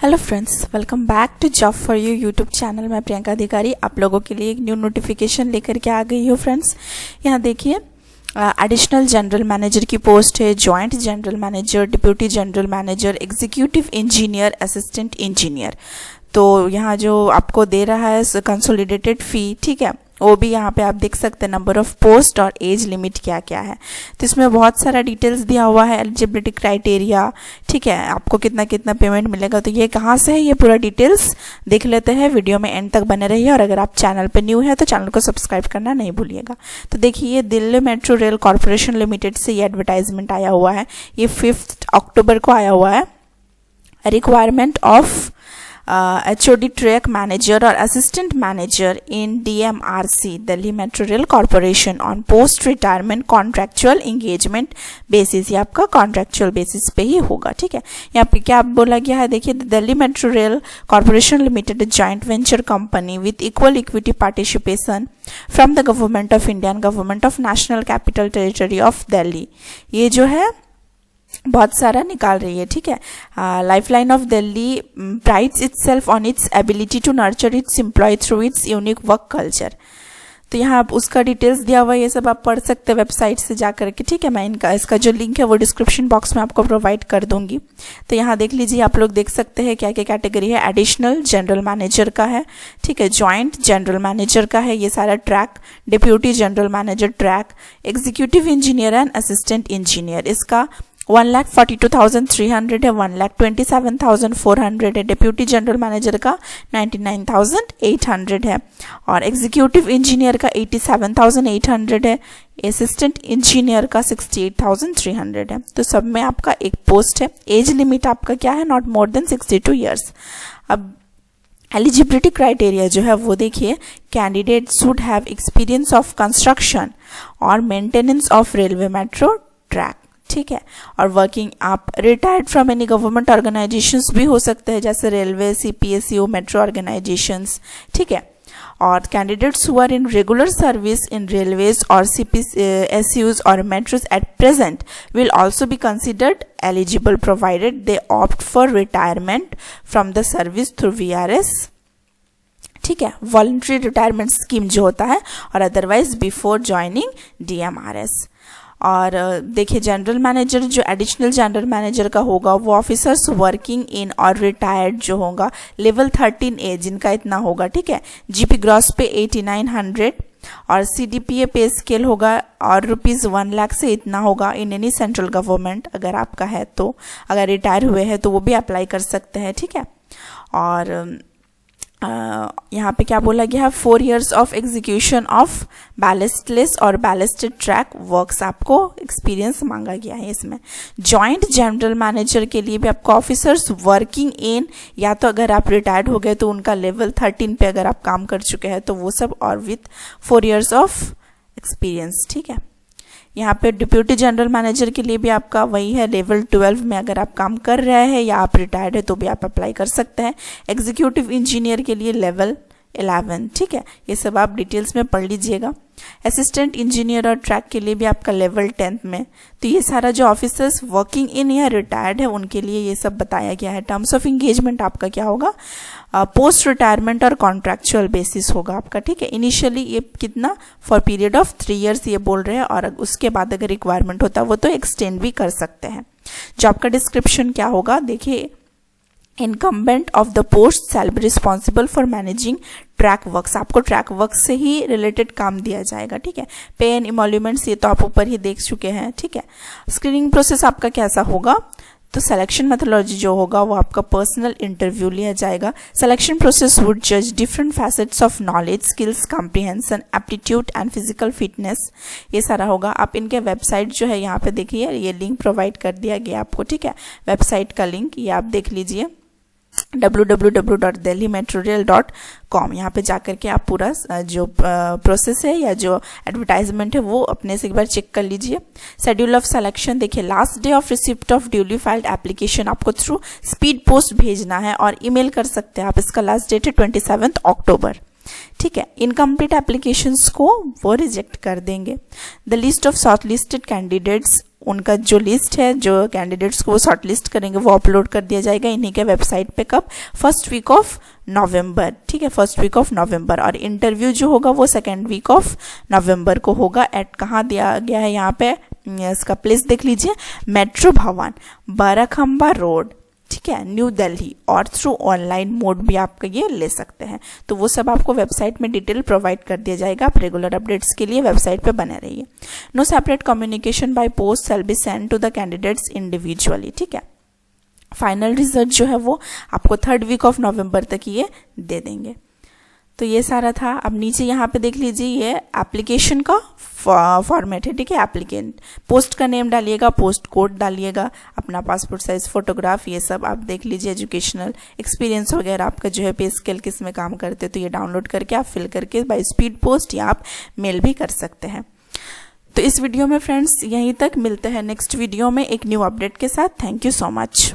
Hello friends, welcome back to job for you YouTube channel. मैं प्रियंका अधिकारी आप लोगों के लिए एक न्यू नोटिफिकेशन लेकर के आ गई हूँ। फ्रेंड्स, यहाँ देखिए एडिशनल जनरल मैनेजर की पोस्ट है, joint general manager, deputy general manager, executive engineer, assistant engineer. तो यहाँ जो आपको दे रहा है कंसोलिडेटेड फी, ठीक है, वो भी यहाँ पे आप देख सकते हैं। नंबर ऑफ पोस्ट और एज लिमिट क्या क्या है, तो इसमें बहुत सारा डिटेल्स दिया हुआ है। एलिजिबिलिटी क्राइटेरिया, ठीक है, आपको कितना कितना पेमेंट मिलेगा, तो ये कहाँ से है, ये पूरा डिटेल्स देख लेते हैं। वीडियो में एंड तक बने रहिए और अगर आप चैनल पे न्यू है तो चैनल को सब्सक्राइब करना नहीं भूलिएगा। तो देखिए, Delhi metro rail corporation limited से ये एडवर्टाइजमेंट आया हुआ है। ये 5 अक्टूबर को आया हुआ है। Requirement of HOD track manager और assistant manager in DMRC Delhi metro rail corporation on post retirement contractual engagement basis. ये आपका कॉन्ट्रैक्चुअल बेसिस पे ही होगा, ठीक है। यहाँ पे क्या बोला गया है, देखिए, Delhi metro rail corporation limited joint venture company with equal equity participation from the government of India and government of national capital territory of Delhi. ये जो है बहुत सारा निकाल रही है, ठीक है। Lifeline of Delhi prides itself on its ability to nurture its employ through its unique work culture. तो यहाँ आप उसका डिटेल्स दिया हुआ है, ये सब आप पढ़ सकते हैं वेबसाइट से जा करके, ठीक है। मैं इसका जो लिंक है वो डिस्क्रिप्शन बॉक्स में आपको प्रोवाइड कर दूंगी। तो यहाँ देख लीजिए, आप लोग देख सकते हैं क्या क्या कैटेगरी है। एडिशनल जनरल मैनेजर का है, ठीक है, जॉइंट जनरल मैनेजर का है, ये सारा track, deputy general manager track, executive engineer and assistant engineer, इसका 1,42,300 है, 1,27,400 है। डिप्यूटी जनरल मैनेजर का 99,800 है और एग्जीक्यूटिव इंजीनियर का 87,800 है, असिस्टेंट इंजीनियर का 68,300 है। तो सब में आपका एक पोस्ट है। एज लिमिट आपका क्या है, नॉट मोर देन 62 ईयर्स। अब एलिजिबिलिटी क्राइटेरिया जो है वो देखिए, candidate should have experience of construction और maintenance of railway metro track, ठीक है। और वर्किंग, आप retired from any government organisations भी हो सकते हैं, जैसे रेलवे, CPSU, मेट्रो ऑर्गेनाइजेशंस, ठीक है। और candidates who are in regular service in railways और CPSUs और metros at present will also be considered eligible provided they opt for retirement from the service through VRS, ठीक है, voluntary retirement scheme जो होता है, और अदरवाइज बिफोर ज्वाइनिंग DMRS। और देखिए, जनरल मैनेजर जो एडिशनल जनरल मैनेजर का होगा वो ऑफिसर्स वर्किंग इन और रिटायर्ड जो होगा लेवल 13A जिनका इतना होगा, ठीक है। GP ग्रॉस पे 8900 और CDPA पे स्केल होगा और ₹1 लाख से इतना होगा इन एनी सेंट्रल गवर्नमेंट, अगर आपका है तो। अगर रिटायर हुए हैं तो वो भी अप्लाई कर सकते हैं, ठीक है। और यहाँ पे क्या बोला गया है, 4 years ऑफ एग्जीक्यूशन ऑफ बैलेस्टलेस और बैलेस्टेड ट्रैक वर्क्स आपको एक्सपीरियंस मांगा गया है इसमें। जॉइंट जनरल मैनेजर के लिए भी आपको ऑफिसर्स वर्किंग इन, या तो अगर आप रिटायर्ड हो गए तो उनका लेवल 13 पे अगर आप काम कर चुके हैं तो वो सब, और विथ 4 years ऑफ एक्सपीरियंस, ठीक है। यहाँ पे डिप्यूटी जनरल मैनेजर के लिए भी आपका वही है, लेवल 12 में अगर आप काम कर रहे हैं या आप रिटायर्ड है तो भी आप अप्लाई कर सकते हैं। एग्जीक्यूटिव इंजीनियर के लिए लेवल 11, ठीक है। ये सब आप डिटेल्स में पढ़ लीजिएगा। असिस्टेंट इंजीनियर और ट्रैक के लिए भी आपका लेवल 10 में। तो ये सारा जो ऑफिसर्स वर्किंग इन या रिटायर्ड है उनके लिए ये सब बताया गया है। टर्म्स ऑफ इंगेजमेंट आपका क्या होगा, पोस्ट रिटायरमेंट और कॉन्ट्रैक्चुअल बेसिस होगा आपका, ठीक है। इनिशियली ये कितना, फॉर पीरियड ऑफ 3 years ये बोल रहे हैं, और उसके बाद अगर रिक्वायरमेंट होता है वो तो एक्सटेंड भी कर सकते हैं। जॉब का डिस्क्रिप्शन क्या होगा, देखिए, incumbent of the post shall be responsible for managing track works. आपको ट्रैक वर्क से ही रिलेटेड काम दिया जाएगा, ठीक है। पे एंड इमोल्यूमेंट्स ये तो आप ऊपर ही देख चुके हैं, ठीक है। स्क्रीनिंग प्रोसेस आपका कैसा होगा, तो सिलेक्शन मेथोडोलॉजी जो होगा वो आपका पर्सनल इंटरव्यू लिया जाएगा। सिलेक्शन प्रोसेस वुड जज different facets of knowledge, skills, comprehension, aptitude and physical fitness, ये सारा होगा। आप इनके वेबसाइट जो है यहाँ पे देखिए, ये लिंक प्रोवाइड कर दिया गया आपको, ठीक है। वेबसाइट का लिंक ये आप देख लीजिए, www.delhimetrorail.com। यहाँ पे जाकर के आप पूरा जो प्रोसेस है या जो एडवर्टाइजमेंट है वो अपने से एक बार चेक कर लीजिए। शेड्यूल ऑफ सिलेक्शन देखिए, last day of receipt of duly filed application आपको थ्रू स्पीड पोस्ट भेजना है और ईमेल कर सकते हैं आप। इसका लास्ट डेट है 27 अक्टूबर, ठीक है। इनकम्प्लीट एप्लीकेशंस को वो रिजेक्ट कर देंगे। The list of short listed candidates उनका जो लिस्ट है, जो कैंडिडेट्स को वो शॉर्ट लिस्ट करेंगे, वो अपलोड कर दिया जाएगा इन्हीं के वेबसाइट पे। कब? फर्स्ट वीक ऑफ नवंबर, ठीक है, फर्स्ट वीक ऑफ नवंबर। और इंटरव्यू जो होगा वो सेकेंड वीक ऑफ नवंबर को होगा। एट कहाँ दिया गया है यहाँ पे, इसका प्लेस देख लीजिए, मेट्रो भवन, बाराखंबा रोड, ठीक है, न्यू दिल्ली। और थ्रू ऑनलाइन मोड भी आप ये ले सकते हैं। तो वो सब आपको वेबसाइट में डिटेल प्रोवाइड कर दिया जाएगा। आप रेगुलर अपडेट्स के लिए वेबसाइट पे बने रहिए। No separate communication by post shall be send to the candidates individually, ठीक है। फाइनल रिजल्ट जो है वो आपको थर्ड वीक ऑफ नवंबर तक ये दे देंगे। तो ये सारा था। अब नीचे यहाँ पे देख लीजिए, ये एप्लीकेशन का फॉर्मेट है, ठीक है। एप्लीकेंट पोस्ट का नेम डालिएगा, पोस्ट कोड डालिएगा, अपना पासपोर्ट साइज फोटोग्राफ, ये सब आप देख लीजिए। एजुकेशनल एक्सपीरियंस वगैरह आपका जो है, पे स्केल किस में काम करते, तो ये डाउनलोड करके आप फिल करके बाय स्पीड पोस्ट या आप मेल भी कर सकते हैं। तो इस वीडियो में फ्रेंड्स यहीं तक, मिलते हैं नेक्स्ट वीडियो में एक न्यू अपडेट के साथ। Thank you so much.